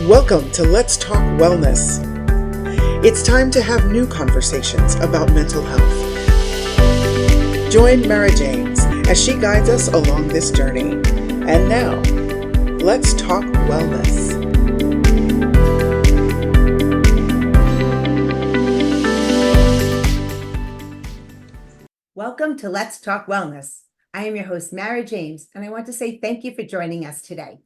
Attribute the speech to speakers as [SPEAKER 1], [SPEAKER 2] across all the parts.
[SPEAKER 1] Welcome to Let's Talk Wellness. It's time to have new conversations about mental health. Join Mara James as she guides us along this journey. And now, let's talk wellness.
[SPEAKER 2] Welcome to Let's Talk Wellness. I am your host, Mara James, and I want to say thank you for joining us today.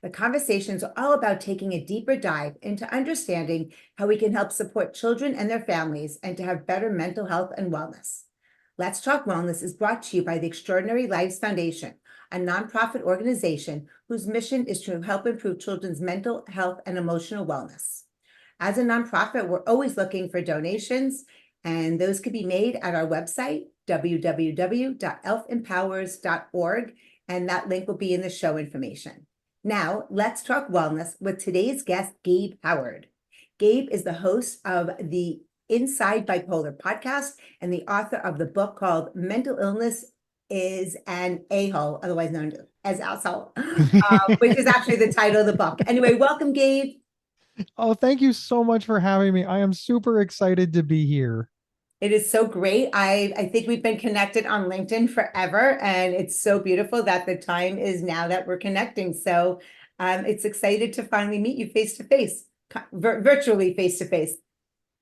[SPEAKER 2] The conversations are all about taking a deeper dive into understanding how we can help support children and their families and to have better mental health and wellness. Let's Talk Wellness is brought to you by the Extraordinary Lives Foundation, a nonprofit organization whose mission is to help improve children's mental health and emotional wellness. As a nonprofit, we're always looking for donations, and those could be made at our website, www.elfempowers.org, and that link will be in the show information. Now, let's talk wellness with today's guest, Gabe Howard. Gabe is the host of the Inside Bipolar podcast and the author of the book called Mental Illness is an A-hole, otherwise known as asshole, which is actually the title of the book. Anyway, welcome, Gabe.
[SPEAKER 3] Oh, thank you so much for having me. I am super excited to be here.
[SPEAKER 2] It is so great. I think we've been connected on LinkedIn forever, and it's so beautiful that the time is now that we're connecting. So it's excited to finally meet you face to face, virtually face to face.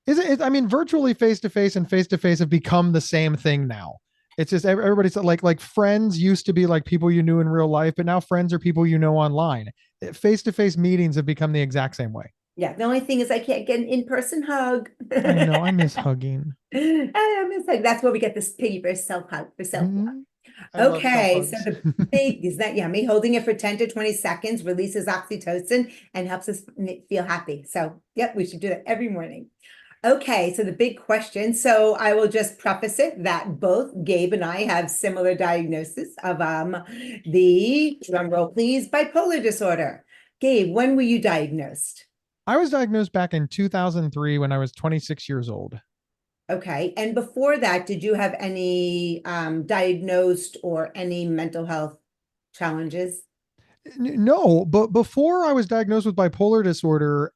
[SPEAKER 3] Is it? I mean, virtually face to face and face to face have become the same thing now. It's just everybody's like friends used to be like people you knew in real life, but now friends are people you know online. Face to face meetings have become the exact same way.
[SPEAKER 2] Yeah, the only thing is I can't get an in-person hug.
[SPEAKER 3] I know, I miss hugging.
[SPEAKER 2] I miss hug. That's where we get this piggy for self-hug, for self-love.
[SPEAKER 3] Mm-hmm.
[SPEAKER 2] Okay, so the big is that me holding it for 10 to 20 seconds releases oxytocin and helps us feel happy. So, yep, we should do that every morning. Okay, so the big question. So I will just preface it that both Gabe and I have similar diagnosis of the, drum roll please, bipolar disorder. Gabe, when were you diagnosed?
[SPEAKER 3] I was diagnosed back in 2003 when I was 26 years old.
[SPEAKER 2] Okay. And before that, did you have any diagnosed or any mental health challenges?
[SPEAKER 3] No, but before I was diagnosed with bipolar disorder,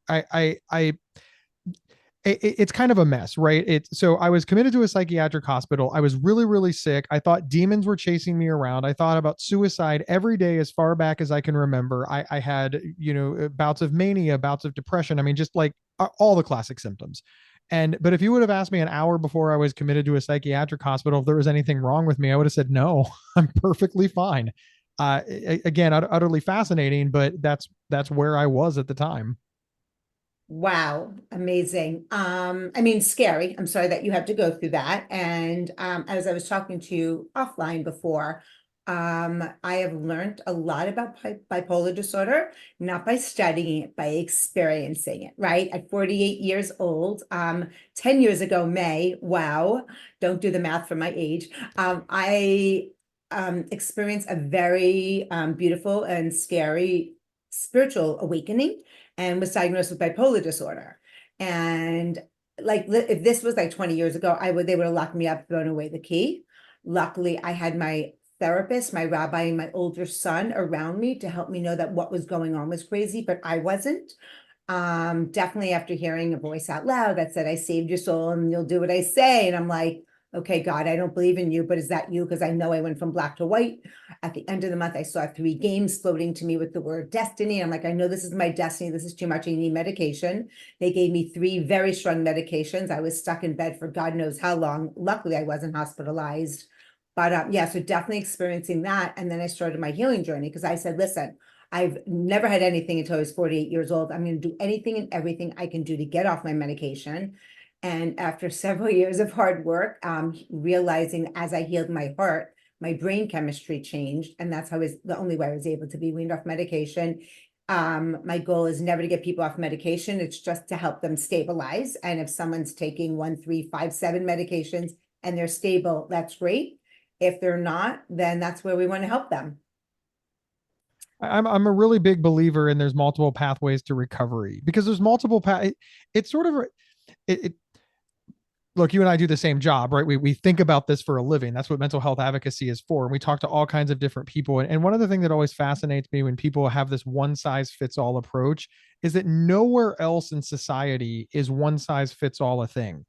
[SPEAKER 3] it's kind of a mess, right? So I was committed to a psychiatric hospital. I was really, really sick. I thought demons were chasing me around. I thought about suicide every day as far back as I can remember. I had, bouts of mania, bouts of depression. I mean, just like all the classic symptoms. But if you would have asked me an hour before I was committed to a psychiatric hospital if there was anything wrong with me, I would have said, no, I'm perfectly fine. Again, utterly fascinating, but that's where I was at the time.
[SPEAKER 2] Wow, amazing. I mean, scary. I'm sorry that you have to go through that. And as I was talking to you offline before, I have learned a lot about bipolar disorder, not by studying it, by experiencing it, right? At 48 years old, 10 years ago, May, wow, don't do the math for my age. I experienced a very beautiful and scary spiritual awakening and was diagnosed with bipolar disorder. And like, if this was like 20 years ago, they would have locked me up, thrown away the key. Luckily, I had my therapist, my rabbi, and my older son around me to help me know that what was going on was crazy, but I wasn't. Definitely after hearing a voice out loud that said, I saved your soul and you'll do what I say. And I'm like, okay, God, I don't believe in you, but is that you? Because I know I went from black to white. At the end of the month, I saw 3 games floating to me with the word destiny. I'm like, I know this is my destiny. This is too much. I need medication. They gave me 3 very strong medications. I was stuck in bed for God knows how long. Luckily, I wasn't hospitalized. But yeah, so definitely experiencing that. And then I started my healing journey because I said, listen, I've never had anything until I was 48 years old. I'm going to do anything and everything I can do to get off my medication. And after several years of hard work, realizing as I healed my heart, my brain chemistry changed. And that's the only way I was able to be weaned off medication. My goal is never to get people off medication. It's just to help them stabilize. And if someone's taking 1, 3, 5, 7 medications and they're stable, that's great. If they're not, then that's where we want to help them.
[SPEAKER 3] I'm a really big believer in there's multiple pathways to recovery because there's multiple it's sort of look, you and I do the same job, right? We think about this for a living. That's what mental health advocacy is for. And we talk to all kinds of different people. And one of the things that always fascinates me when people have this one size fits all approach is that nowhere else in society is one size fits all a thing.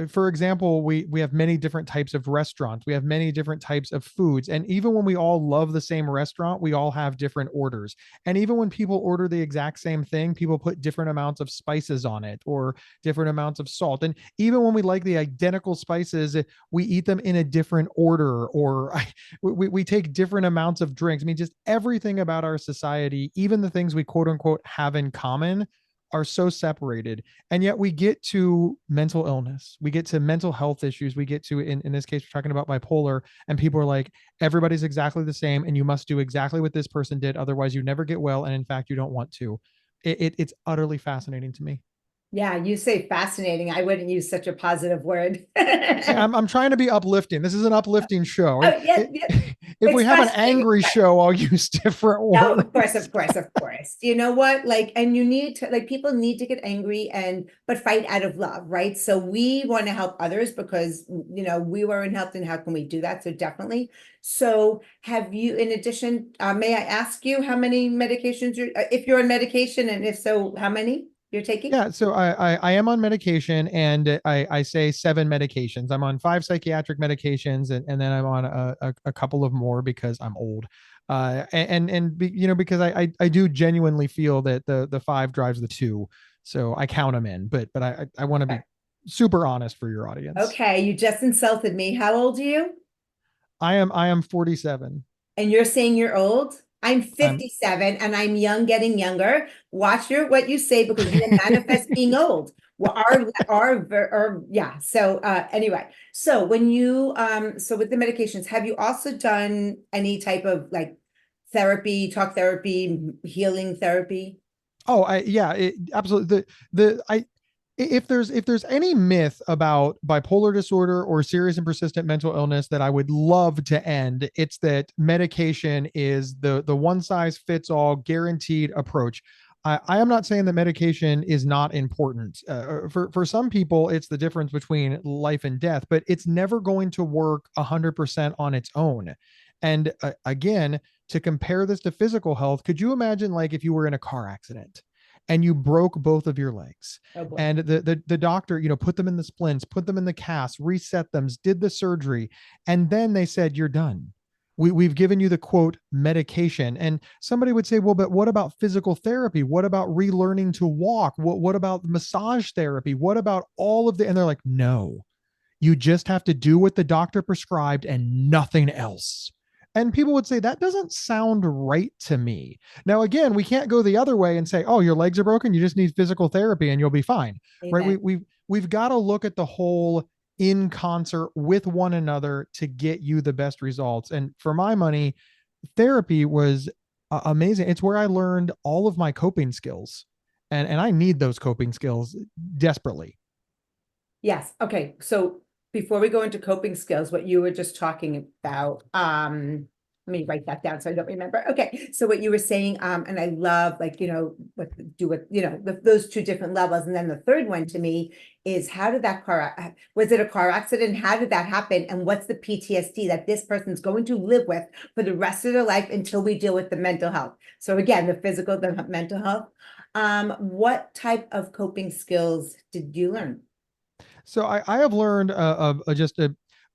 [SPEAKER 3] For example, we have many different types of restaurants. We have many different types of foods. And even when we all love the same restaurant, we all have different orders. And even when people order the exact same thing, people put different amounts of spices on it or different amounts of salt. And even when we like the identical spices, we eat them in a different order, or we take different amounts of drinks. I mean, just everything about our society, even the things we quote unquote have in common, are so separated. And yet we get to mental illness, we get to mental health issues, we get to, in this case, we're talking about bipolar, and people are like, everybody's exactly the same and you must do exactly what this person did, otherwise you never get well, and in fact you don't want to. It's utterly fascinating to me.
[SPEAKER 2] Yeah, you say fascinating. I wouldn't use such a positive word.
[SPEAKER 3] I'm trying to be uplifting. This is an uplifting show.
[SPEAKER 2] Oh, yeah, yeah.
[SPEAKER 3] If we
[SPEAKER 2] It's
[SPEAKER 3] have an
[SPEAKER 2] fascinating.
[SPEAKER 3] angry
[SPEAKER 2] Right.
[SPEAKER 3] show, I'll use different
[SPEAKER 2] No,
[SPEAKER 3] words.
[SPEAKER 2] of course, of course, of course. You know what? Like, and you need to, like, people need to get angry and, but fight out of love, right? So we want to help others because, we were in health and how can we do that? So definitely. So have you, in addition, may I ask you how many medications if you're on medication, and if so, how many you're taking?
[SPEAKER 3] Yeah, so I am on medication, and I say 7 medications. I'm on 5 psychiatric medications, and then I'm on a couple of more because I'm old. Because I do genuinely feel that the 5 drives the 2, so I count them in. But I want to be
[SPEAKER 2] Okay.
[SPEAKER 3] super honest for your audience.
[SPEAKER 2] Okay, you just insulted me. How old are you?
[SPEAKER 3] I am 47.
[SPEAKER 2] And you're saying you're old? I'm
[SPEAKER 3] I'm
[SPEAKER 2] 57 and I'm young, getting younger. Watch what you say because you will manifest being old. Well, yeah. So anyway, so when you so with the medications, have you also done any type of like therapy, talk therapy, healing therapy?
[SPEAKER 3] Oh, yeah, absolutely. If there's any myth about bipolar disorder or serious and persistent mental illness that I would love to end, it's that medication is the one size fits all guaranteed approach. I am not saying that medication is not important. For some people, it's the difference between life and death, but it's never going to work 100% on its own. And again, to compare this to physical health, could you imagine, like, if you were in a car accident and you broke both of your legs,
[SPEAKER 2] Oh boy.
[SPEAKER 3] and the doctor, put them in the splints, put them in the cast, reset them, did the surgery, and then they said, you're done. We've given you the quote medication. And somebody would say, well, but what about physical therapy? What about relearning to walk? What about massage therapy? What about all of the, and they're like, no, you just have to do what the doctor prescribed and nothing else. And people would say, that doesn't sound right to me. Now, again, we can't go the other way and say, oh, your legs are broken, you just need physical therapy and you'll be fine. Right?
[SPEAKER 2] Amen.
[SPEAKER 3] We've got to look at the whole in concert with one another to get you the best results. And for my money, therapy was amazing. It's where I learned all of my coping skills. And I need those coping skills desperately.
[SPEAKER 2] Yes. Okay. So before we go into coping skills, what you were just talking about, let me write that down so I don't remember. Okay. So what you were saying, and I love, like, what do with, those two different levels. And then the third one to me is, how did that was it a car accident? How did that happen? And what's the PTSD that this person's going to live with for the rest of their life until we deal with the mental health? So again, the physical, the mental health. What type of coping skills did you learn?
[SPEAKER 3] So I have learned just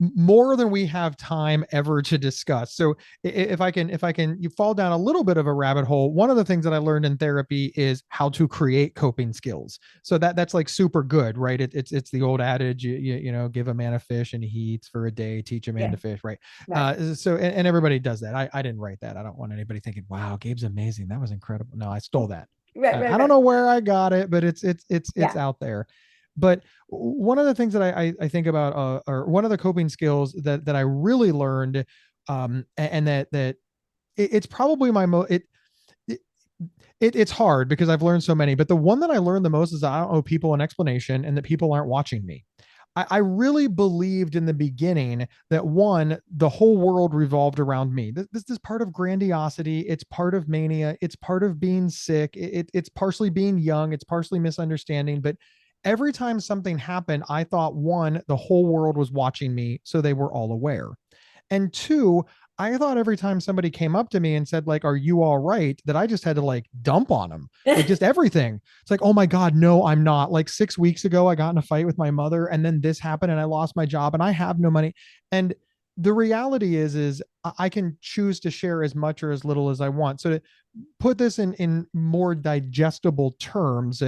[SPEAKER 3] more than we have time ever to discuss. So if I can, you fall down a little bit of a rabbit hole. One of the things that I learned in therapy is how to create coping skills. So that's like super good, right? It's the old adage, give a man a fish and he eats for a day, teach a man
[SPEAKER 2] Yeah.
[SPEAKER 3] to fish, right?
[SPEAKER 2] Right.
[SPEAKER 3] And everybody does that. I didn't write that. I don't want anybody thinking, wow, Gabe's amazing. That was incredible. No, I stole that.
[SPEAKER 2] Right, right,
[SPEAKER 3] I don't
[SPEAKER 2] right.
[SPEAKER 3] know where I got it, but it's
[SPEAKER 2] Yeah.
[SPEAKER 3] out there. But one of the things that I think about, or one of the coping skills that I really learned, and that it's probably my it's hard because I've learned so many, but the one that I learned the most is I don't owe people an explanation and that people aren't watching me. I really believed in the beginning that, one, the whole world revolved around me. This is part of grandiosity. It's part of mania. It's part of being sick. It's partially being young. It's partially misunderstanding. But every time something happened, I thought, one, the whole world was watching me, so they were all aware. And two, I thought every time somebody came up to me and said like, "Are you all right?" that I just had to like dump on them, like just everything. It's like, "Oh my God, no, I'm not." Like 6 weeks ago, I got in a fight with my mother, and then this happened, and I lost my job, and I have no money. And the reality is I can choose to share as much or as little as I want. So to put this in more digestible terms,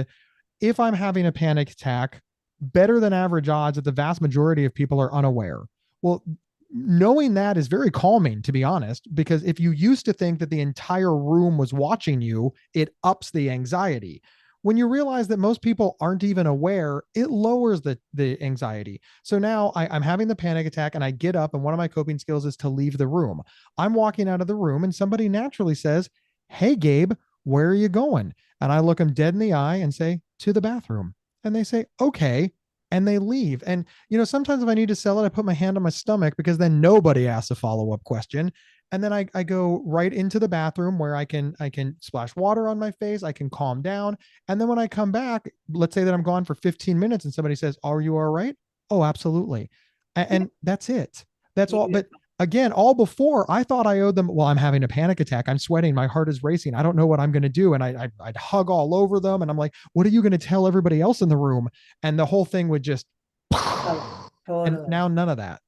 [SPEAKER 3] if I'm having a panic attack, better than average odds that the vast majority of people are unaware. Well, knowing that is very calming, to be honest, because if you used to think that the entire room was watching you, it ups the anxiety. When you realize that most people aren't even aware, it lowers the anxiety. So now I'm having the panic attack and I get up, and one of my coping skills is to leave the room. I'm walking out of the room and somebody naturally says, "Hey, Gabe, where are you going?" And I look them dead in the eye and say, "To the bathroom." And they say, "Okay." And they leave. And, sometimes if I need to sell it, I put my hand on my stomach because then nobody asks a follow-up question. And then I go right into the bathroom where I can splash water on my face. I can calm down. And then when I come back, let's say that I'm gone for 15 minutes and somebody says, "Are you all right?" "Oh, absolutely." And that's it. That's all. But again, all before I thought I owed them. Well, I'm having a panic attack. I'm sweating. My heart is racing. I don't know what I'm going to do. And I'd hug all over them. And I'm like, "What are you going to tell everybody else in the room?" And the whole thing would just,
[SPEAKER 2] Oh,
[SPEAKER 3] and
[SPEAKER 2] totally.
[SPEAKER 3] now none of that.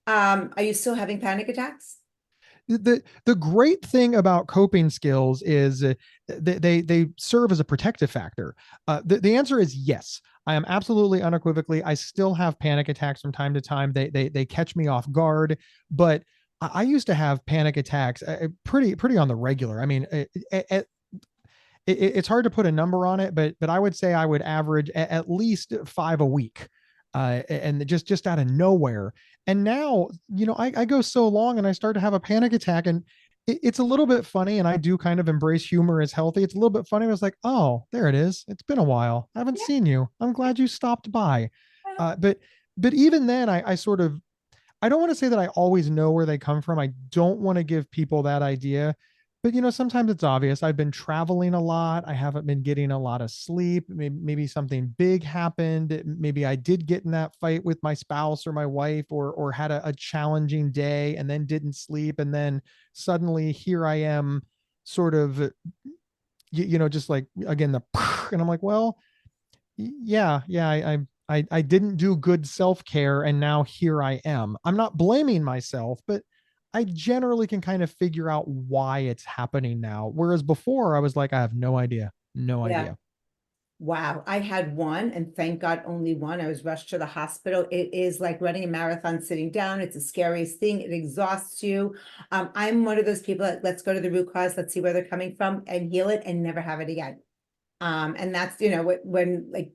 [SPEAKER 2] Are you still having panic attacks?
[SPEAKER 3] The great thing about coping skills is they serve as a protective factor. The answer is yes. I am absolutely unequivocally. I still have panic attacks from time to time. They catch me off guard, but I used to have panic attacks pretty on the regular. I mean, it's hard to put a number on it, but I would say I would average at least 5 a week, and just out of nowhere. And now, I go so long and I start to have a panic attack, and it's a little bit funny. And I do kind of embrace humor as healthy. It's a little bit funny. I was like, "Oh, there it is. It's been a while. I haven't
[SPEAKER 2] Yeah.
[SPEAKER 3] seen you. I'm glad you stopped by."
[SPEAKER 2] Yeah.
[SPEAKER 3] But even then, I sort of, I don't want to say that I always know where they come from. I don't want to give people that idea. But sometimes it's obvious. I've been traveling a lot. I haven't been getting a lot of sleep. Maybe something big happened. Maybe I did get in that fight with my spouse or my wife, or had a challenging day and then didn't sleep. And then suddenly here I am, sort of, just like again, and I'm like, well, yeah, I didn't do good self-care, and now here I am. I'm not blaming myself, but I generally can kind of figure out why it's happening now. Whereas before I was like, I have no idea. No
[SPEAKER 2] Yeah.
[SPEAKER 3] idea.
[SPEAKER 2] Wow. I had one, and thank God only one. I was rushed to the hospital. It is like running a marathon sitting down. It's the scariest thing. It exhausts you. I'm one of those people that let's go to the root cause, let's see where they're coming from and heal it and never have it again. And that's, when like,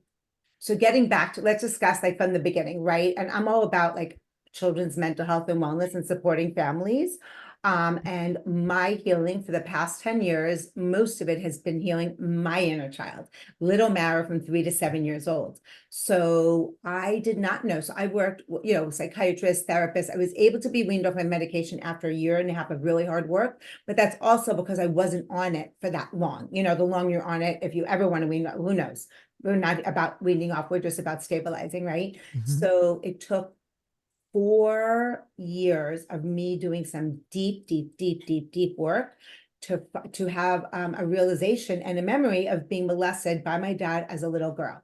[SPEAKER 2] so getting back to, let's discuss like from the beginning, right? And I'm all about like children's mental health and wellness and supporting families. And my healing for the past 10 years, most of it has been healing my inner child, little Mara from 3 to 7 years old. So I did not know. So I worked, psychiatrist, therapist. I was able to be weaned off my medication after a year and a half of really hard work. But that's also because I wasn't on it for that long. The longer you're on it, if you ever want to wean, who knows? We're not about weaning off, we're just about stabilizing, right?
[SPEAKER 3] Mhm.
[SPEAKER 2] So it took 4 years of me doing some deep work to have a realization and a memory of being molested by my dad as a little girl.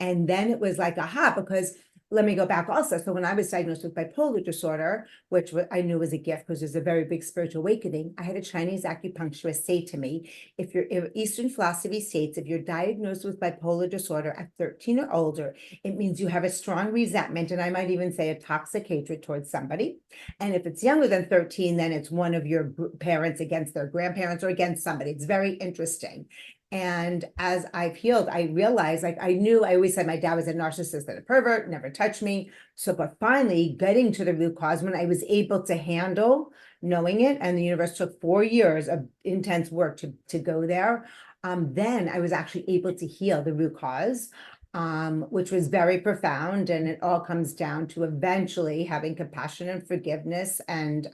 [SPEAKER 2] And then it was like, aha, because let me go back also. So when I was diagnosed with bipolar disorder, which I knew was a gift because there's a very big spiritual awakening, I had a Chinese acupuncturist say to me, if Eastern philosophy states, if you're diagnosed with bipolar disorder at 13 or older, it means you have a strong resentment, and I might even say a toxic hatred towards somebody. And if it's younger than 13, then it's one of your parents against their grandparents or against somebody. It's very interesting. And as I've healed, I realized, like I always said my dad was a narcissist and a pervert, never touched me. So, but finally getting to the root cause when I was able to handle knowing it, and the universe took 4 years of intense work to go there. Then I was actually able to heal the root cause, which was very profound. And it all comes down to eventually having compassion and forgiveness, and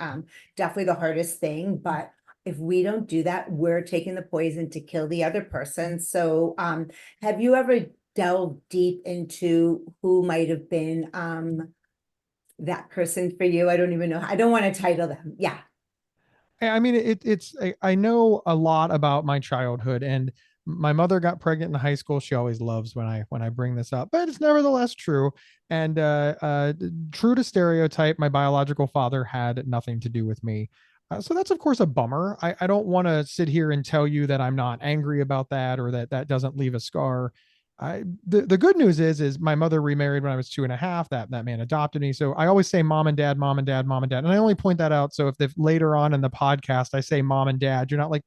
[SPEAKER 2] definitely the hardest thing. But if we don't do that, we're taking the poison to kill the other person. So, have you ever delved deep into who might have been that person for you? I don't even know. I don't want to title them. Yeah.
[SPEAKER 3] I mean, I know a lot about my childhood, and my mother got pregnant in high school. She always loves when I bring this up, but it's nevertheless true. And true to stereotype, my biological father had nothing to do with me. So that's of course a bummer. I don't want to sit here and tell you that I'm not angry about that or that that doesn't leave a scar. The good news is my mother remarried when I was 2.5. That man adopted me. So I always say mom and dad, mom and dad, mom and dad. And I only point that out. So if later on in the podcast I say mom and dad, you're not like,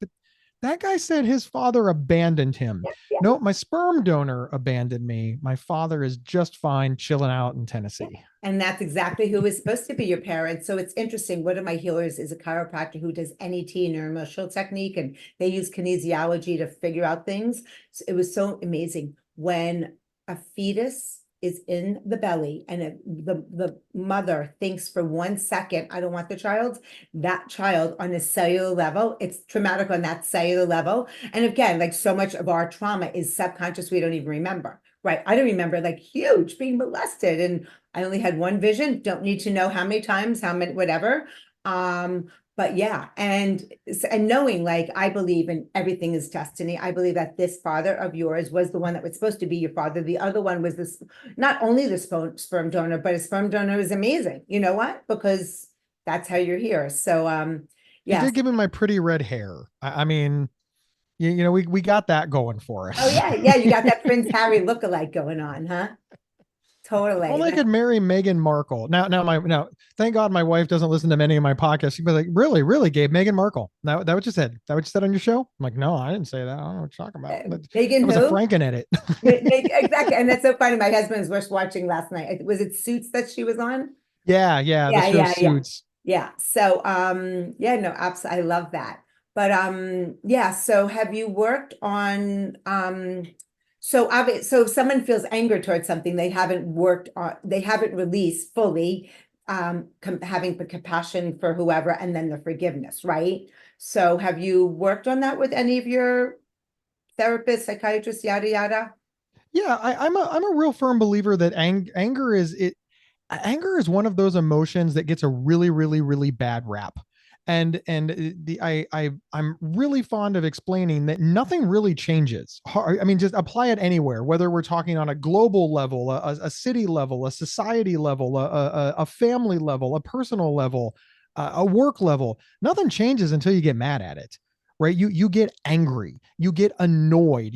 [SPEAKER 3] that guy said his father abandoned him.
[SPEAKER 2] Yeah.
[SPEAKER 3] No, my sperm donor abandoned me. My father is just fine chilling out in Tennessee.
[SPEAKER 2] And that's exactly who is supposed to be your parent. So it's interesting. One of my healers is a chiropractor who does NET, neuroemotional technique, and they use kinesiology to figure out things. So it was so amazing when a fetus is in the belly and the mother thinks for 1 second, I don't want the child, that child on a cellular level, it's traumatic on that cellular level. And again, like so much of our trauma is subconscious, we don't even remember, right? I don't remember like huge being molested, and I only had one vision, don't need to know how many times, how many, whatever. But yeah, and knowing, like, I believe in everything is destiny. I believe that this father of yours was the one that was supposed to be your father. The other one was this, not only the sperm donor, but a sperm donor is amazing. You know what? Because that's how you're here. So,
[SPEAKER 3] He
[SPEAKER 2] yeah.
[SPEAKER 3] did give him my pretty red hair. I mean, you know, we got that going for us.
[SPEAKER 2] Oh yeah, yeah. You got that Prince Harry lookalike going on, huh? Totally.
[SPEAKER 3] Well, I could marry Meghan Markle. Now, thank God my wife doesn't listen to many of my podcasts. She'd be like, really, Gabe, Meghan Markle. That what you said? That what you said on your show? I'm like, no, I didn't say that. I don't know what you're talking about.
[SPEAKER 2] Megan
[SPEAKER 3] That was
[SPEAKER 2] who?
[SPEAKER 3] a Franken edit.
[SPEAKER 2] Exactly. And that's so funny. My husband was watching last night. Was it Suits that she was on?
[SPEAKER 3] Yeah, the show
[SPEAKER 2] Yeah.
[SPEAKER 3] Suits.
[SPEAKER 2] Yeah. So, yeah, no, absolutely. I love that. But, yeah. So have you worked on, so so if someone feels anger towards something, they haven't worked on, they haven't released fully, having the compassion for whoever, and then the forgiveness, right? So have you worked on that with any of your therapists, psychiatrists, yada, yada?
[SPEAKER 3] Yeah, I'm a real firm believer that anger is it. Anger is one of those emotions that gets a really bad rap. And I'm really fond of explaining that nothing really changes. I mean, just apply it anywhere, whether we're talking on a global level, a city level, a society level, a family level, a personal level, a work level. Nothing changes until you get mad at it, right? You get angry, you get annoyed,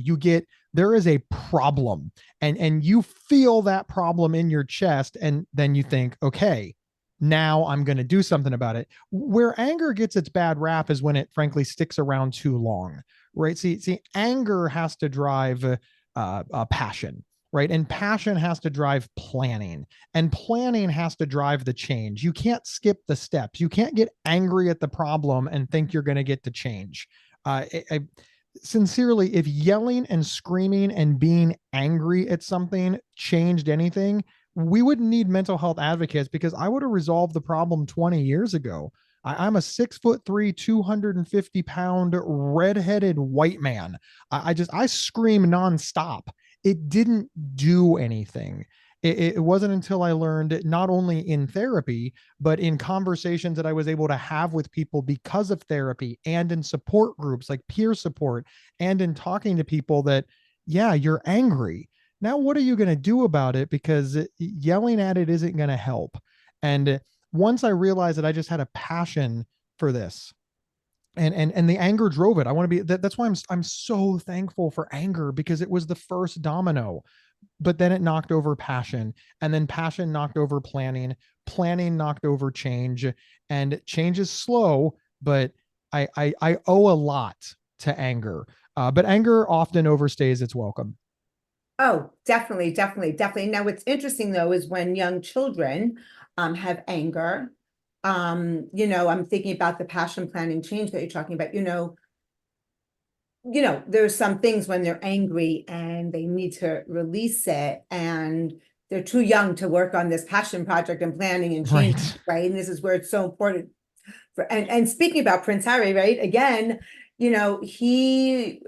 [SPEAKER 3] there is a problem, and you feel that problem in your chest, and then you think, okay, now I'm going to do something about it. Where anger gets its bad rap is when it frankly sticks around too long, right? See, anger has to drive passion, right? And passion has to drive planning, and planning has to drive the change. You can't skip the steps. You can't get angry at the problem and think you're going to get to change. Sincerely, if yelling and screaming and being angry at something changed anything, we wouldn't need mental health advocates, because I would have resolved the problem 20 years ago. I'm a 6'3", 250-pound redheaded white man. I scream nonstop. It didn't do anything. It wasn't until I learned, not only in therapy, but in conversations that I was able to have with people because of therapy, and in support groups like peer support, and in talking to people, that, yeah, you're angry. Now, what are you going to do about it? Because yelling at it isn't going to help. And once I realized that I just had a passion for this, and the anger drove it. I want to be that's why I'm so thankful for anger, because it was the first domino. But then it knocked over passion, and then passion knocked over planning knocked over change, and change is slow, but I owe a lot to anger. But anger often overstays its welcome.
[SPEAKER 2] Oh, definitely. Now, what's interesting though is when young children have anger, I'm thinking about the passion, planning, change that you're talking about, there's some things when they're angry and they need to release it, and they're too young to work on this passion project and planning and change, right? And this is where it's so important and speaking about Prince Harry, right? Again, he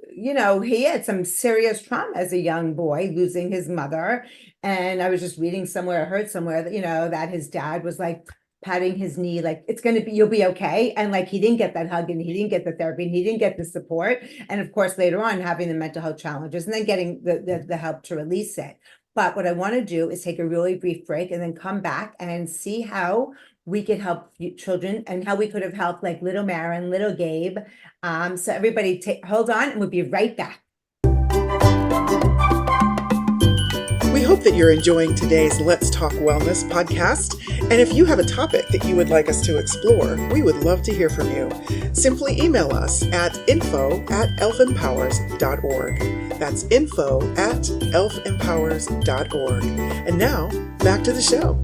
[SPEAKER 2] had some serious trauma as a young boy, losing his mother. And I was just reading somewhere, I heard somewhere that, that his dad was like, patting his knee, like it's going to be, you'll be okay. And like, he didn't get that hug and he didn't get the therapy and he didn't get the support. And of course, later on having the mental health challenges and then getting the help to release it. But what I want to do is take a really brief break and then come back and see how we could help children and how we could have helped like little Marin, little Gabe. So everybody hold on and we'll be right back.
[SPEAKER 1] We hope that you're enjoying today's Let's Talk Wellness podcast. And if you have a topic that you would like us to explore, we would love to hear from you. Simply email us at info@elfempowers.org. That's info@elfempowers.org. And now, back to the show.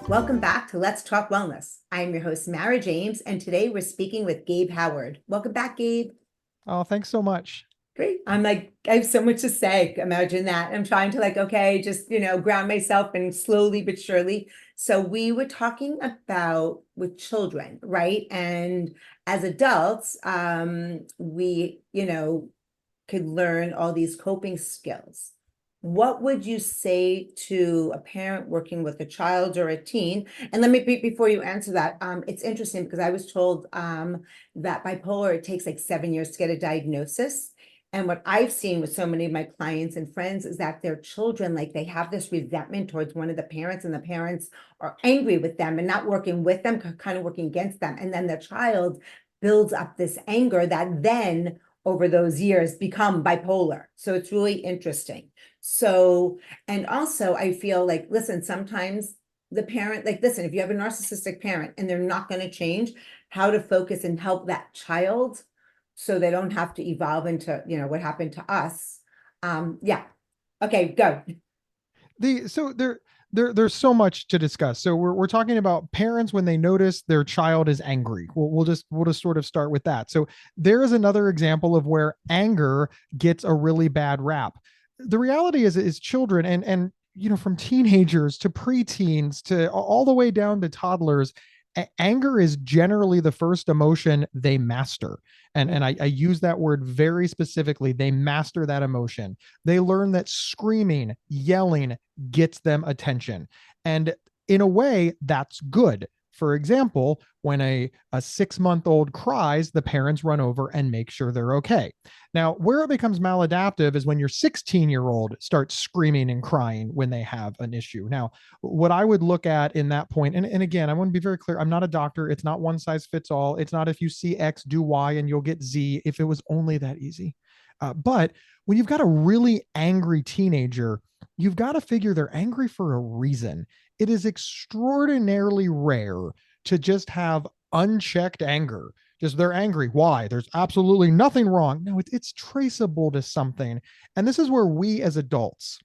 [SPEAKER 2] Welcome back to Let's Talk Wellness. I am your host, Mara James, and today we're speaking with Gabe Howard. Welcome back, Gabe.
[SPEAKER 3] Oh, thanks so much.
[SPEAKER 2] Great. I'm like, I have so much to say. Imagine that. I'm trying to like, okay, just, ground myself and slowly but surely. So we were talking about with children, right? And as adults, we, could learn all these coping skills. What would you say to a parent working with a child or a teen? And let me, before you answer that, it's interesting because I was told that bipolar, it takes like 7 years to get a diagnosis. And what I've seen with so many of my clients and friends is that their children, like they have this resentment towards one of the parents and the parents are angry with them and not working with them, kind of working against them. And then the child builds up this anger that then over those years become bipolar. So it's really interesting. So, and also I feel like, listen, sometimes the parent, like, listen, if you have a narcissistic parent and they're not going to change, how to focus and help that child so they don't have to evolve into, what happened to us. Yeah. Okay, go.
[SPEAKER 3] There's so much to discuss. So we're talking about parents when they notice their child is angry. We'll just sort of start with that. So there is another example of where anger gets a really bad rap. The reality is children and from teenagers to preteens to all the way down to toddlers, anger is generally the first emotion they master. And I use that word very specifically. They master that emotion. They learn that screaming, yelling gets them attention. And in a way, that's good. For example, when a 6-month-old cries, the parents run over and make sure they're okay. Now, where it becomes maladaptive is when your 16-year-old starts screaming and crying when they have an issue. Now, what I would look at in that point, and again, I want to be very clear, I'm not a doctor. It's not one size fits all. It's not if you see X, do Y, and you'll get Z, if it was only that easy. But when you've got a really angry teenager, you've got to figure they're angry for a reason. It is extraordinarily rare to just have unchecked anger. Just they're angry. Why? There's absolutely nothing wrong. No, it's traceable to something. And this is where we as adults,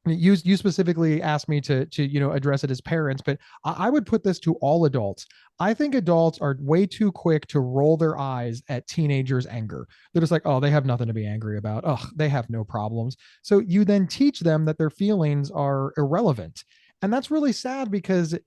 [SPEAKER 3] you specifically asked me to address it as parents, but I would put this to all adults. I think adults are way too quick to roll their eyes at teenagers' anger. They're just like, oh, they have nothing to be angry about. Oh, they have no problems. So you then teach them that their feelings are irrelevant. And that's really sad because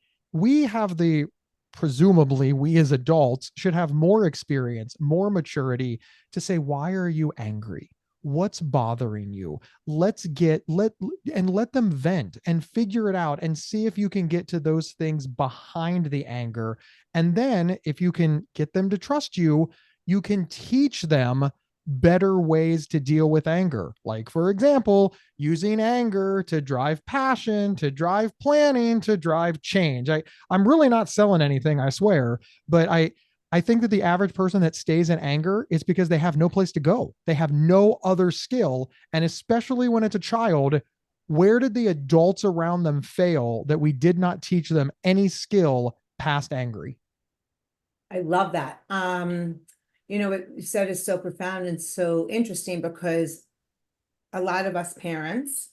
[SPEAKER 3] presumably we as adults should have more experience, more maturity to say, why are you angry? What's bothering you? Let them vent and figure it out and see if you can get to those things behind the anger. And then if you can get them to trust you, you can teach them better ways to deal with anger. Like, for example, using anger to drive passion, to drive planning, to drive change. I'm really not selling anything, I swear, but I think that the average person that stays in anger is because they have no place to go. They have no other skill. And especially when it's a child, where did the adults around them fail that we did not teach them any skill past angry?
[SPEAKER 2] I love that. What you said is so profound and so interesting because a lot of us parents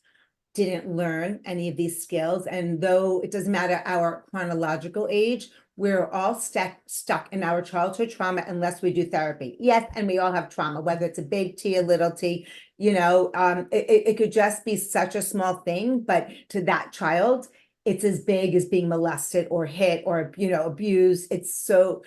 [SPEAKER 2] didn't learn any of these skills. And though it doesn't matter our chronological age, we're all stuck in our childhood trauma unless we do therapy. Yes, and we all have trauma, whether it's a big T, a little t, it could just be such a small thing, but to that child, it's as big as being molested or hit or, abused. It's so,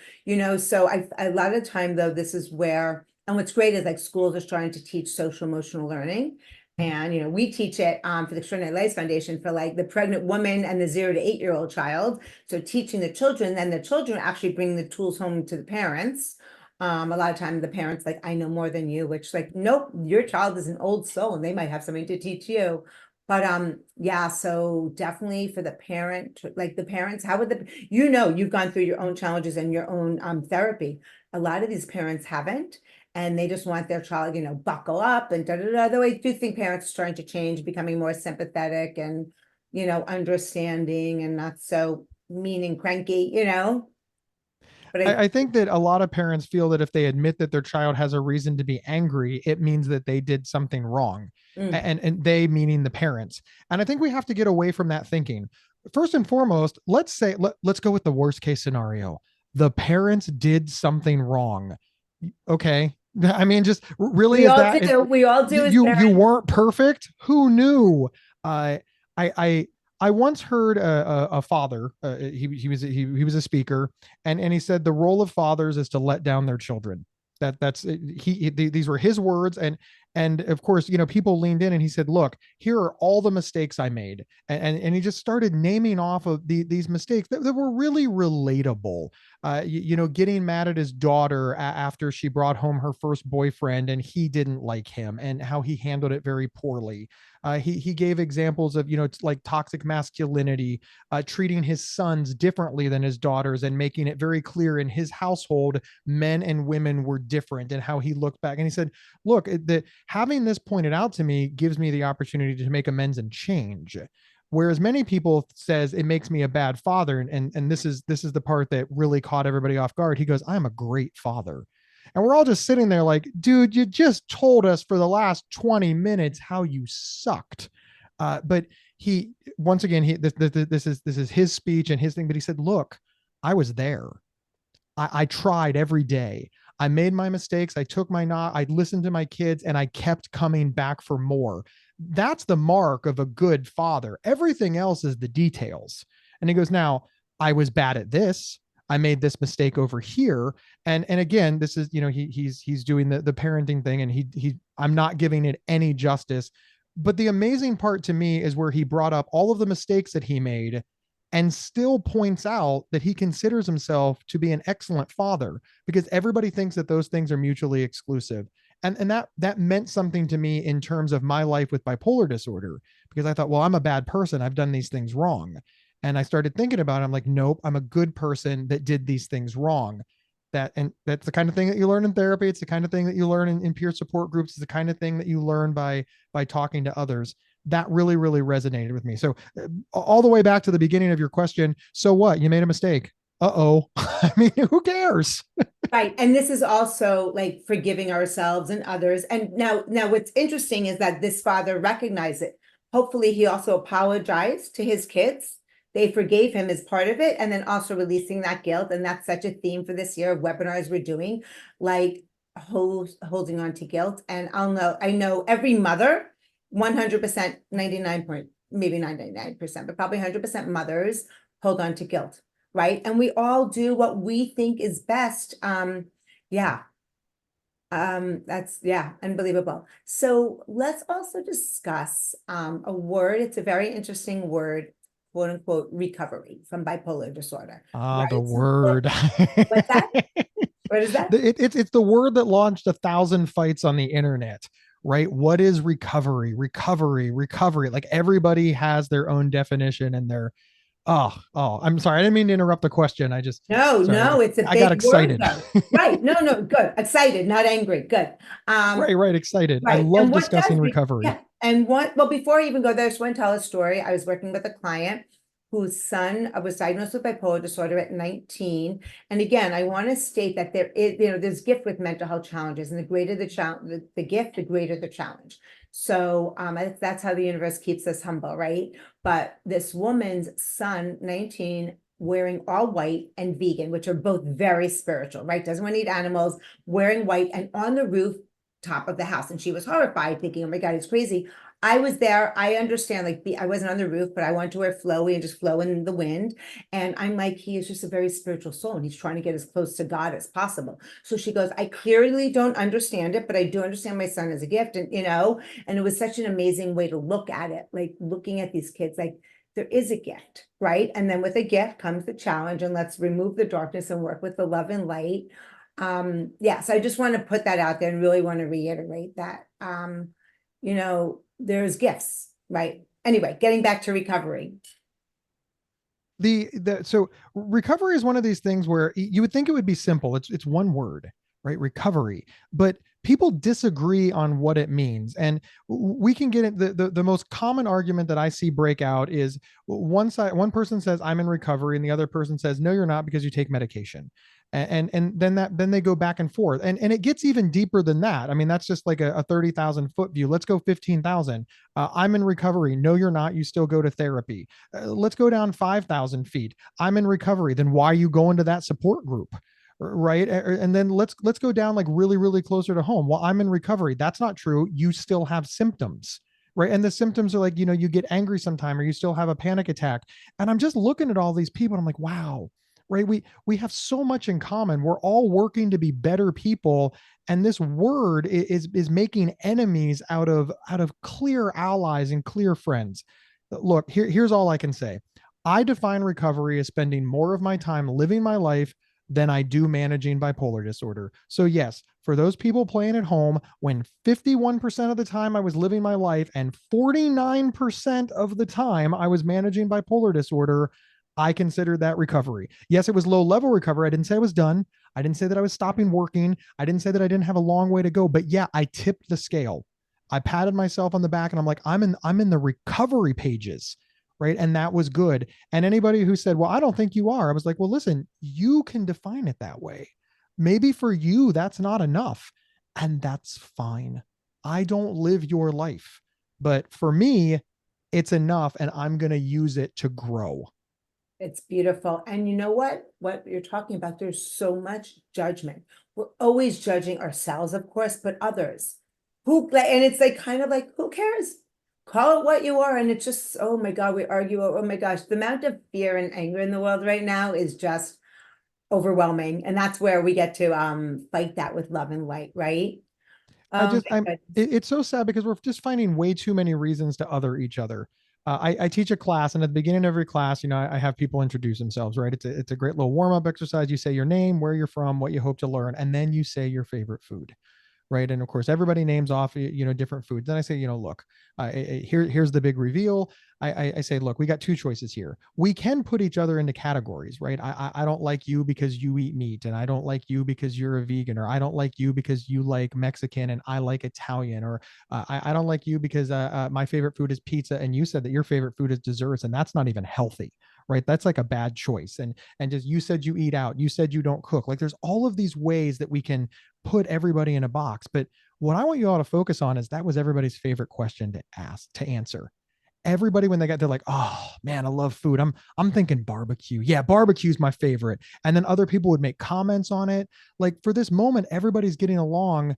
[SPEAKER 2] so a lot of time though, this is where, and what's great is like schools are starting to teach social emotional learning. And, we teach it for the Extraordinary Lives Foundation for like the pregnant woman and the 0 to 8-year-old child. So teaching the children, then the children actually bring the tools home to the parents. A lot of times the parents like, I know more than you, which like, nope, your child is an old soul and they might have something to teach you. But yeah, so definitely for the parent, like the parents, how would you've gone through your own challenges and your own therapy. A lot of these parents haven't, and they just want their child, buckle up and da da da. Though I do think parents are starting to change, becoming more sympathetic and, understanding and not so mean and cranky. But
[SPEAKER 3] I think that a lot of parents feel that if they admit that their child has a reason to be angry, it means that they did something wrong.
[SPEAKER 2] Mm.
[SPEAKER 3] And they meaning the parents. And I think we have to get away from that thinking. First and foremost, let's go with the worst case scenario. The parents did something wrong. Okay. I mean, just really
[SPEAKER 2] We
[SPEAKER 3] is
[SPEAKER 2] all
[SPEAKER 3] that
[SPEAKER 2] do. We all do as
[SPEAKER 3] you
[SPEAKER 2] parents.
[SPEAKER 3] weren't perfect? Who knew? I once heard a father. He was a speaker, and he said the role of fathers is to let down their children. These were his words, and of course, people leaned in and he said, look, here are all the mistakes I made, and he just started naming off of these mistakes that were really relatable. Getting mad at his daughter after she brought home her first boyfriend and he didn't like him, and how he handled it very poorly. He gave examples of, like toxic masculinity, treating his sons differently than his daughters, and making it very clear in his household, men and women were different, and how he looked back. And he said, look, having this pointed out to me gives me the opportunity to make amends and change. Whereas many people says it makes me a bad father. And this is the part that really caught everybody off guard. He goes, I'm a great father. And we're all just sitting there like, dude, you just told us for the last 20 minutes how you sucked. But he, once again, this is his speech and his thing. But he said, look, I was there. I tried every day. I made my mistakes. I took my knock. I listened to my kids, and I kept coming back for more. That's the mark of a good father. Everything else is the details. And he goes, now I was bad at this. I made this mistake over here. And again, this is, he's doing the parenting thing, and I'm not giving it any justice. But the amazing part to me is where he brought up all of the mistakes that he made and still points out that he considers himself to be an excellent father, because everybody thinks that those things are mutually exclusive. And that meant something to me in terms of my life with bipolar disorder, because I thought, well, I'm a bad person. I've done these things wrong. And I started thinking about it. I'm like, nope, I'm a good person that did these things wrong. And that's the kind of thing that you learn in therapy. It's the kind of thing that you learn in peer support groups. It's the kind of thing that you learn by talking to others. That really, really resonated with me. So all the way back to the beginning of your question. So what? You made a mistake. Uh-oh. I mean, who cares?
[SPEAKER 2] Right. And this is also like forgiving ourselves and others. And now what's interesting is that this father recognized it. Hopefully he also apologized to his kids. They forgave him as part of it. And then also releasing that guilt. And that's such a theme for this year of webinars we're doing, like holding on to guilt. And I know every mother, 100%, 99 maybe not 99%, but probably 100% mothers hold on to guilt. Right. And we all do what we think is best. That's unbelievable. So let's also discuss a word. It's a very interesting word, quote unquote, recovery from bipolar disorder.
[SPEAKER 3] Ah,
[SPEAKER 2] Right?
[SPEAKER 3] the word.
[SPEAKER 2] What's that? What is that?
[SPEAKER 3] It's the word that launched 1,000 fights on the internet, right? What is recovery? Recovery. Like everybody has their own definition and their Oh, I'm sorry. I didn't mean to interrupt the question.
[SPEAKER 2] No, it's a
[SPEAKER 3] I got
[SPEAKER 2] big word
[SPEAKER 3] excited.
[SPEAKER 2] though. Right. No, good. Excited, not angry. Good.
[SPEAKER 3] Right. Excited. I
[SPEAKER 2] Right.
[SPEAKER 3] love
[SPEAKER 2] And what
[SPEAKER 3] discussing
[SPEAKER 2] does
[SPEAKER 3] recovery.
[SPEAKER 2] yeah. Well, before I even go there, I just want to tell a story. I was working with a client whose son was diagnosed with bipolar disorder at 19. And again, I want to state that there is, there's gift with mental health challenges, and the greater the challenge, the gift, the greater the challenge. So that's how the universe keeps us humble, right? But this woman's son, 19, wearing all white and vegan, which are both very spiritual, right? Doesn't want to eat animals, wearing white and on the roof top of the house. And she was horrified, thinking, oh my God, it's crazy. I was there. I understand, like, I wasn't on the roof, but I wanted to wear flowy and just flow in the wind. And I'm like, he is just a very spiritual soul, and he's trying to get as close to God as possible. So she goes, I clearly don't understand it, but I do understand my son as a gift. And, and it was such an amazing way to look at it, like looking at these kids, like there is a gift, right? And then with a gift comes the challenge, and let's remove the darkness and work with the love and light. Yeah, so I just want to put that out there and really want to reiterate that. There's gifts, right? Anyway, getting back to recovery.
[SPEAKER 3] So recovery is one of these things where you would think it would be simple. It's one word, right? Recovery, but people disagree on what it means. And we can get it. The most common argument that I see break out is one person says I'm in recovery, and the other person says, no, you're not, because you take medication. And then they go back and forth, and it gets even deeper than that. I mean, that's just like a 30,000 foot view. Let's go 15,000. I'm in recovery. No, you're not. You still go to therapy. Let's go down 5,000 feet. I'm in recovery. Then why are you going to that support group? Right. And then let's go down like really, really closer to home. Well, I'm in recovery. That's not true. You still have symptoms. Right. And the symptoms are like, you get angry sometime, or you still have a panic attack. And I'm just looking at all these people, and I'm like, wow. Right. We have so much in common. We're all working to be better people. And this word is making enemies out of clear allies and clear friends. Look, here's all I can say. I define recovery as spending more of my time living my life than I do managing bipolar disorder. So yes, for those people playing at home, when 51% of the time I was living my life and 49% of the time I was managing bipolar disorder, I considered that recovery. Yes, it was low level recovery. I didn't say I was done. I didn't say that I was stopping working. I didn't say that I didn't have a long way to go, but yeah, I tipped the scale. I patted myself on the back, and I'm like, I'm in the recovery pages. Right. And that was good. And anybody who said, well, I don't think you are, I was like, well, listen, you can define it that way. Maybe for you, that's not enough. And that's fine. I don't live your life, but for me, it's enough. And I'm going to use it to grow.
[SPEAKER 2] It's beautiful. And you know what you're talking about? There's so much judgment. We're always judging ourselves, of course, but others and it's like, kind of like, who cares? Call it what you are. And it's just, oh my God, we argue. Oh my gosh, the amount of fear and anger in the world right now is just overwhelming. And that's where we get to fight that with love and light, right?
[SPEAKER 3] It's so sad because we're just finding way too many reasons to other each other. I teach a class, and at the beginning of every class, I have people introduce themselves, right? It's a great little warm-up exercise. You say your name, where you're from, what you hope to learn, and then you say your favorite food. Right. And of course, everybody names off, different foods. Then I say, look, here's the big reveal. I say, look, we got two choices here. We can put each other into categories, right? I don't like you because you eat meat, and I don't like you because you're a vegan, or I don't like you because you like Mexican and I like Italian, or I don't like you because my favorite food is pizza, and you said that your favorite food is desserts, and that's not even healthy. Right. That's like a bad choice. And just, you said you eat out, you said you don't cook. Like, there's all of these ways that we can put everybody in a box. But what I want you all to focus on is that was everybody's favorite question to answer. Everybody, when they're like, oh man, I love food. I'm thinking barbecue. Yeah, barbecue's my favorite. And then other people would make comments on it. Like, for this moment, everybody's getting along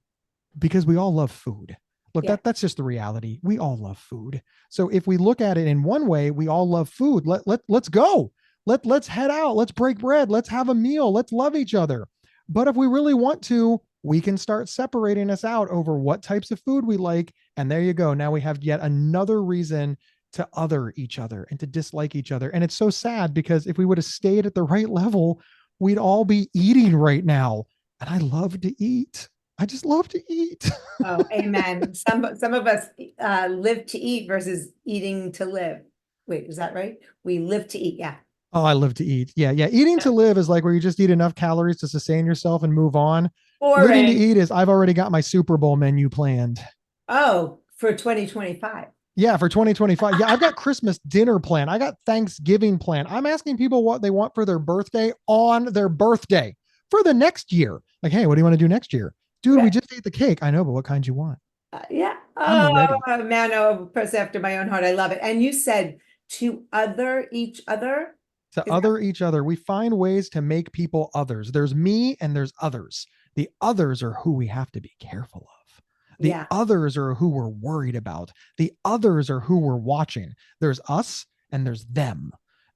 [SPEAKER 3] because we all love food. Look,
[SPEAKER 2] Yeah.
[SPEAKER 3] that's just the reality. We all love food. So if we look at it in one way, we all love food. Let's go. Let's head out. Let's break bread. Let's have a meal. Let's love each other. But if we really want to, we can start separating us out over what types of food we like. And there you go. Now we have yet another reason to other each other and to dislike each other. And it's so sad, because if we would have stayed at the right level, we'd all be eating right now. And I love to eat. I just love to eat.
[SPEAKER 2] Oh, amen. Some of us live to eat versus eating to live. Wait, is that right? We live to eat. Yeah.
[SPEAKER 3] Oh, I live to eat. Yeah. Yeah. Eating to live is like where you just eat enough calories to sustain yourself and move on. Living to eat is, I've already got my Super Bowl menu planned.
[SPEAKER 2] Oh, for 2025.
[SPEAKER 3] Yeah, for 2025. Yeah, I've got Christmas dinner plan. I got Thanksgiving plan. I'm asking people what they want for their birthday on their birthday for the next year. Like, hey, what do you want to do next year? Dude, we just ate the cake. I know, but what kind you want?
[SPEAKER 2] Yeah.
[SPEAKER 3] I'm ready.
[SPEAKER 2] Oh, man, a person after my own heart. I love it. And you said to other each other.
[SPEAKER 3] To other each other. We find ways to make people others. There's me and there's others. The others are who we have to be careful of. The
[SPEAKER 2] Yeah.
[SPEAKER 3] others are who we're worried about. The others are who we're watching. There's us and there's them.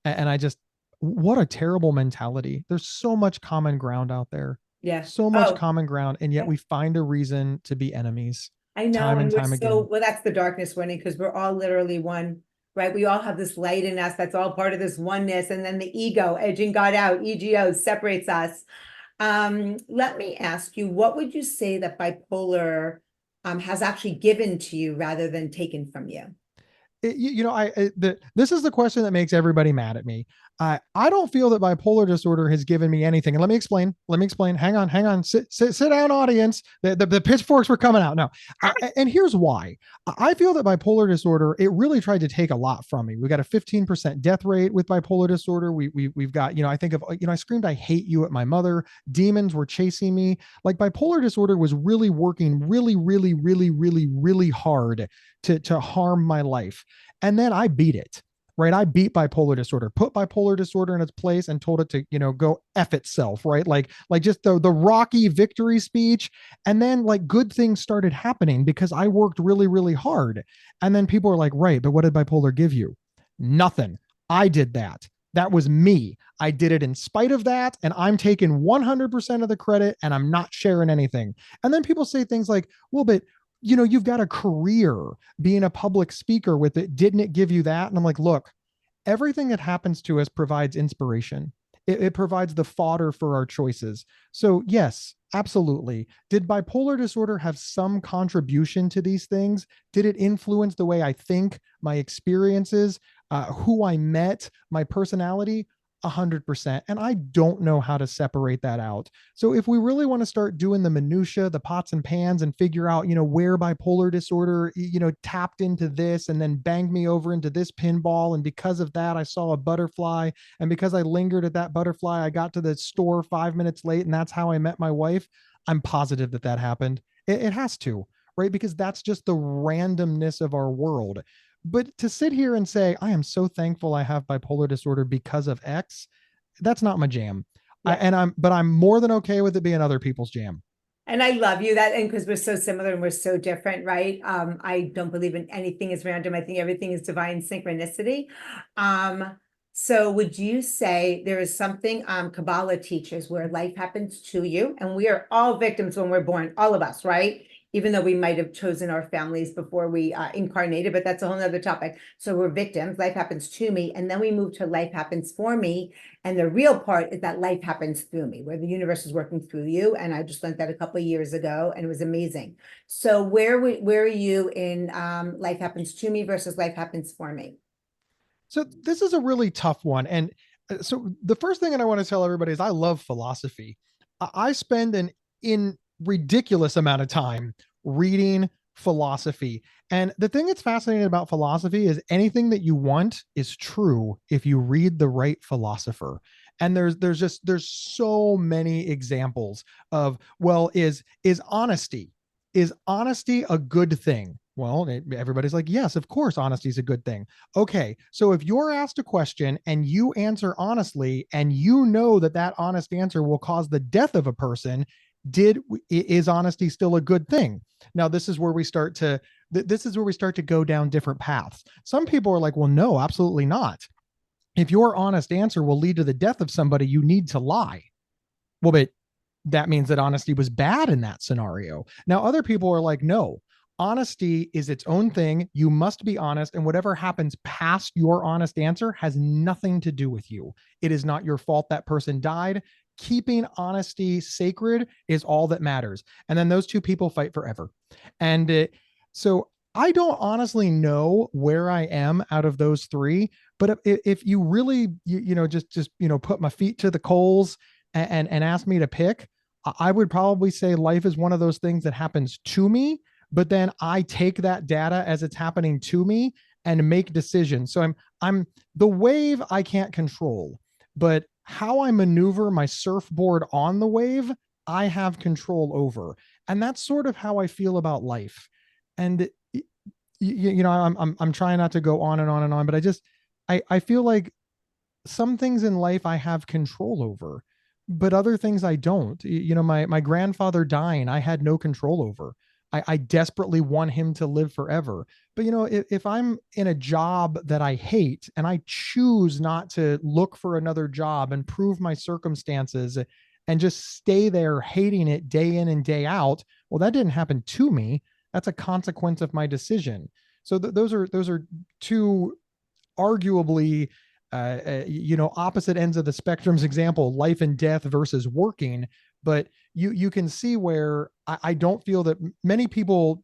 [SPEAKER 3] And I just, what a terrible mentality. There's so much common ground out there,
[SPEAKER 2] Yeah.
[SPEAKER 3] so much
[SPEAKER 2] Oh,
[SPEAKER 3] common ground. And yet
[SPEAKER 2] yeah.
[SPEAKER 3] we find a reason to be enemies
[SPEAKER 2] I know.
[SPEAKER 3] time and
[SPEAKER 2] And we're
[SPEAKER 3] time
[SPEAKER 2] so,
[SPEAKER 3] again.
[SPEAKER 2] well, that's the darkness winning because we're all literally one, right? We all have this light in us that's all part of this oneness. And then the ego, edging God out, ego separates us. Let me ask you, what would you say that bipolar has actually given to you rather than taken from you?
[SPEAKER 3] This is the question that makes everybody mad at me. I don't feel that bipolar disorder has given me anything. And let me explain. Hang on. Sit down, audience. The pitchforks were coming out. No. And here's why. I feel that bipolar disorder, it really tried to take a lot from me. We got a 15% death rate with bipolar disorder. We've got, I think of, I screamed, I hate you at my mother. Demons were chasing me. Like bipolar disorder was really working really hard to harm my life. And then I beat it, right? I beat bipolar disorder, put bipolar disorder in its place and told it to, go F itself, right? Like just the rocky victory speech. And then like good things started happening because I worked really hard. And then people are like, right, but what did bipolar give you? Nothing. I did that. That was me. I did it in spite of that. And I'm taking 100% of the credit and I'm not sharing anything. And then people say things like, well, but you've got a career being a public speaker with it. Didn't it give you that? And I'm like, look, everything that happens to us provides inspiration. It provides the fodder for our choices. So yes, absolutely. Did bipolar disorder have some contribution to these things? Did it influence the way I think, my experiences, who I met, my personality? 100%. And I don't know how to separate that out. So if we really want to start doing the minutia, the pots and pans, and figure out, where bipolar disorder, tapped into this and then banged me over into this pinball. And because of that, I saw a butterfly. And because I lingered at that butterfly, I got to the store 5 minutes late. And that's how I met my wife. I'm positive that happened. It has to, right? Because that's just the randomness of our world. But to sit here and say, I am so thankful I have bipolar disorder because of X, that's not my jam.
[SPEAKER 2] Yeah.
[SPEAKER 3] But I'm more than okay with it being other people's jam.
[SPEAKER 2] And I love you that, and because we're so similar and we're so different, right? I don't believe in anything is random. I think everything is divine synchronicity. So would you say there is something Kabbalah teaches where life happens to you, and we are all victims when we're born, all of us, right? Even though we might have chosen our families before we incarnated, but that's a whole nother topic. So we're victims, life happens to me, and then we move to life happens for me. And the real part is that life happens through me, where the universe is working through you. And I just learned that a couple of years ago, and it was amazing. So where are you in life happens to me versus life happens for me?
[SPEAKER 3] So this is a really tough one. And so the first thing that I want to tell everybody is I love philosophy. I spend an in ridiculous amount of time reading philosophy. And the thing that's fascinating about philosophy is anything that you want is true if you read the right philosopher. And there's so many examples of, well, is honesty a good thing? Well, everybody's like, yes, of course, honesty is a good thing. Okay, so if you're asked a question and you answer honestly, and you know that honest answer will cause the death of a person, is honesty still a good thing? Now, this is where we start to go down different paths. Some people are like, well, no, absolutely not. If your honest answer will lead to the death of somebody, you need to lie. Well, but that means that honesty was bad in that scenario. Now, other people are like, no, honesty is its own thing. You must be honest. And whatever happens past your honest answer has nothing to do with you. It is not your fault that person died. Keeping honesty sacred is all that matters. And then those two people fight forever. And so I don't honestly know where I am out of those three. But if you really, just put my feet to the coals and ask me to pick, I would probably say life is one of those things that happens to me, but then I take that data as it's happening to me and make decisions. So I'm the wave I can't control, but how I maneuver my surfboard on the wave, I have control over. And that's sort of how I feel about life. And I'm trying not to go on and on and on, but I feel like some things in life I have control over, but other things I don't. My grandfather dying, I had no control over. I desperately want him to live forever. But if I'm in a job that I hate and I choose not to look for another job and prove my circumstances and just stay there hating it day in and day out, well, that didn't happen to me. That's a consequence of my decision. So those are two arguably opposite ends of the spectrum's example, life and death versus working. But you can see where I don't feel that many people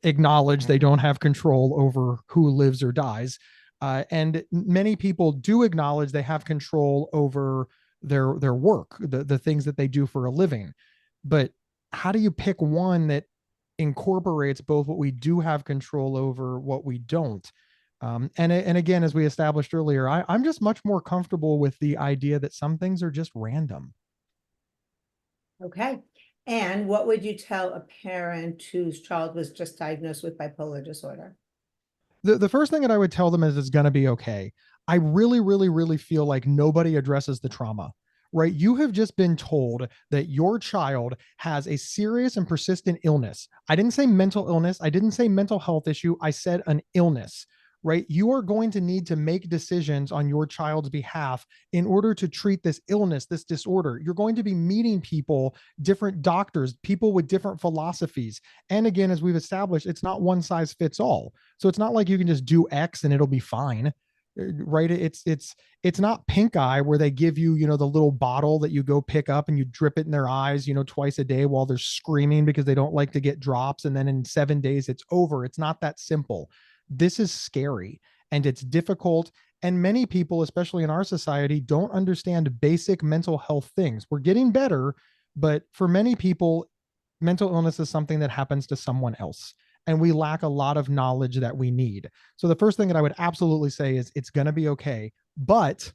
[SPEAKER 3] acknowledge they don't have control over who lives or dies, and many people do acknowledge they have control over their work, the things that they do for a living. But how do you pick one that incorporates both what we do have control over, what we don't? And again, as we established earlier, I'm just much more comfortable with the idea that some things are just random.
[SPEAKER 2] Okay. And what would you tell a parent whose child was just diagnosed with bipolar disorder?
[SPEAKER 3] The first thing that I would tell them is it's going to be okay. I really, really, really feel like nobody addresses the trauma, right? You have just been told that your child has a serious and persistent illness. I didn't say mental illness. I didn't say mental health issue. I said an illness, right? You are going to need to make decisions on your child's behalf in order to treat this illness, this disorder. You're going to be meeting people, different doctors, people with different philosophies. And again, as we've established, it's not one size fits all. So it's not like you can just do X and it'll be fine, right? It's not pink eye where they give you, the little bottle that you go pick up and you drip it in their eyes, twice a day while they're screaming because they don't like to get drops. And then in 7 days, it's over. It's not that simple. This is scary and it's difficult. And many people, especially in our society, don't understand basic mental health things. We're getting better, but for many people, mental illness is something that happens to someone else. And we lack a lot of knowledge that we need. So the first thing that I would absolutely say is it's going to be okay, but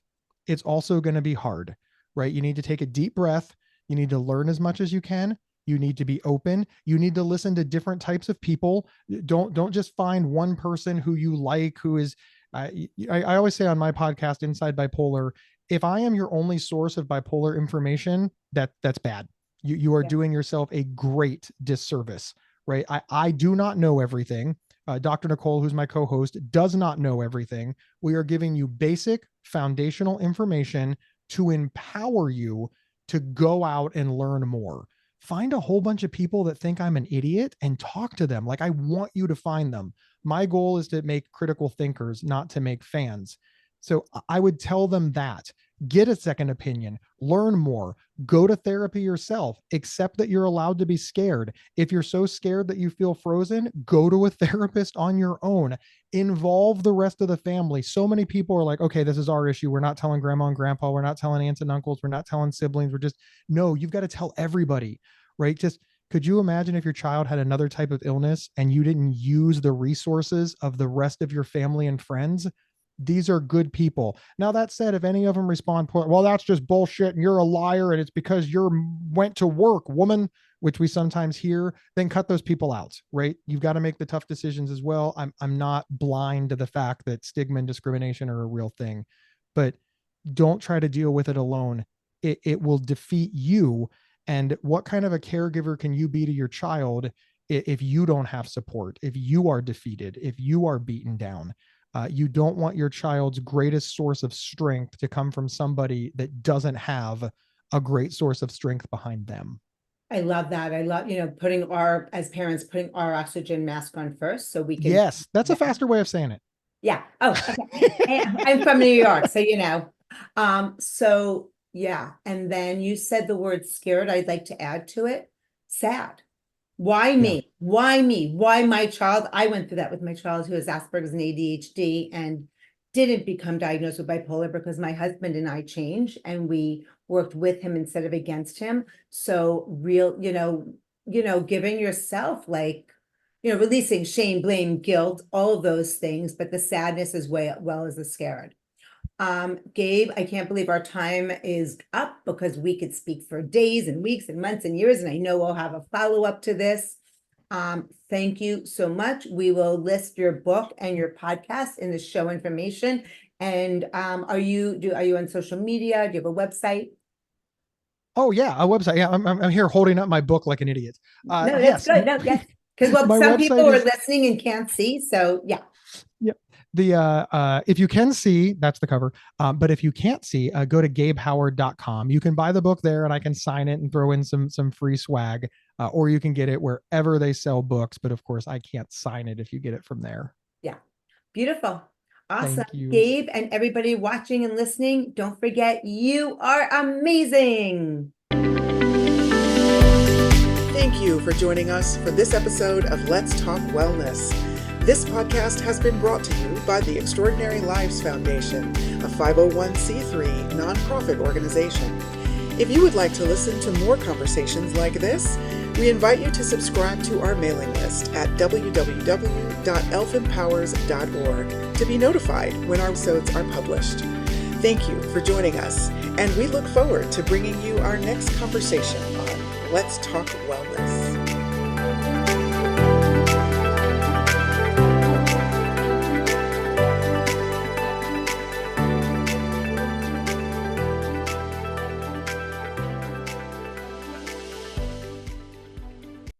[SPEAKER 3] it's also going to be hard, right? You need to take a deep breath. You need to learn as much as you can. You need to be open. You need to listen to different types of people. Don't just find one person who you like, who is, I always say on my podcast, Inside Bipolar, if I am your only source of bipolar information, that's bad. You are doing yourself a great disservice, right? I do not know everything. Dr. Nicole, who's my co-host, does not know everything. We are giving you basic foundational information to empower you to go out and learn more. Find a whole bunch of people that think I'm an idiot and talk to them. Like, I want you to find them. My goal is to make critical thinkers, not to make fans. So I would tell them that. Get a second opinion, learn more, go to therapy yourself, accept that you're allowed to be scared. If you're so scared that you feel frozen, go to a therapist on your own, involve the rest of the family. So many people are like, okay, this is our issue. We're not telling grandma and grandpa. We're not telling aunts and uncles. We're not telling siblings. No, you've got to tell everybody, right? Just could you imagine if your child had another type of illness and you didn't use the resources of the rest of your family and friends? These are good people. Now, that said, if any of them respond, well, that's just bullshit and you're a liar and it's because you went to work, woman, which we sometimes hear, then cut those people out, right? You've got to make the tough decisions as well. I'm not blind to the fact that stigma and discrimination are a real thing, but don't try to deal with it alone. It will defeat you. And what kind of a caregiver can you be to your child if you don't have support, if you are defeated, if you are beaten down? You don't want your child's greatest source of strength to come from somebody that doesn't have a great source of strength behind them.
[SPEAKER 2] I love that. I love, as parents, putting our oxygen mask on first so we can.
[SPEAKER 3] Yes, that's a faster way of saying it.
[SPEAKER 2] Yeah. Oh, okay. I'm from New York, so so yeah. And then you said the word scared. I'd like to add to it, sad. Why me?
[SPEAKER 3] Yeah.
[SPEAKER 2] Why me? Why my child? I went through that with my child who has Asperger's and ADHD and didn't become diagnosed with bipolar because my husband and I changed and we worked with him instead of against him. So giving yourself releasing shame, blame, guilt, all of those things, but the sadness as well as the scared. Gabe, I can't believe our time is up because we could speak for days and weeks and months and years, and I know we'll have a follow-up to this. Thank you so much. We will list your book and your podcast in the show information. And are you on social media? Do you have a website?
[SPEAKER 3] Oh yeah, a website. Yeah, I'm here holding up my book like an idiot.
[SPEAKER 2] No, that's
[SPEAKER 3] Yes,
[SPEAKER 2] good. No, yes. Because well,
[SPEAKER 3] my
[SPEAKER 2] some people
[SPEAKER 3] website
[SPEAKER 2] are
[SPEAKER 3] is
[SPEAKER 2] listening and can't see. So yeah.
[SPEAKER 3] yeah. The if you can see, that's the cover. But if you can't see, go to gabehoward.com. You can buy the book there, and I can sign it and throw in some free swag. Or you can get it wherever they sell books. But of course, I can't sign it if you get it from there.
[SPEAKER 2] Yeah. Beautiful. Awesome.
[SPEAKER 3] Thank you.
[SPEAKER 2] Gabe and everybody watching and listening, don't forget you are amazing.
[SPEAKER 1] Thank you for joining us for this episode of Let's Talk Wellness. This podcast has been brought to you by the Extraordinary Lives Foundation, a 501c3 nonprofit organization. If you would like to listen to more conversations like this, we invite you to subscribe to our mailing list at www.elfempowers.org to be notified when our episodes are published. Thank you for joining us, and we look forward to bringing you our next conversation on Let's Talk Wellness.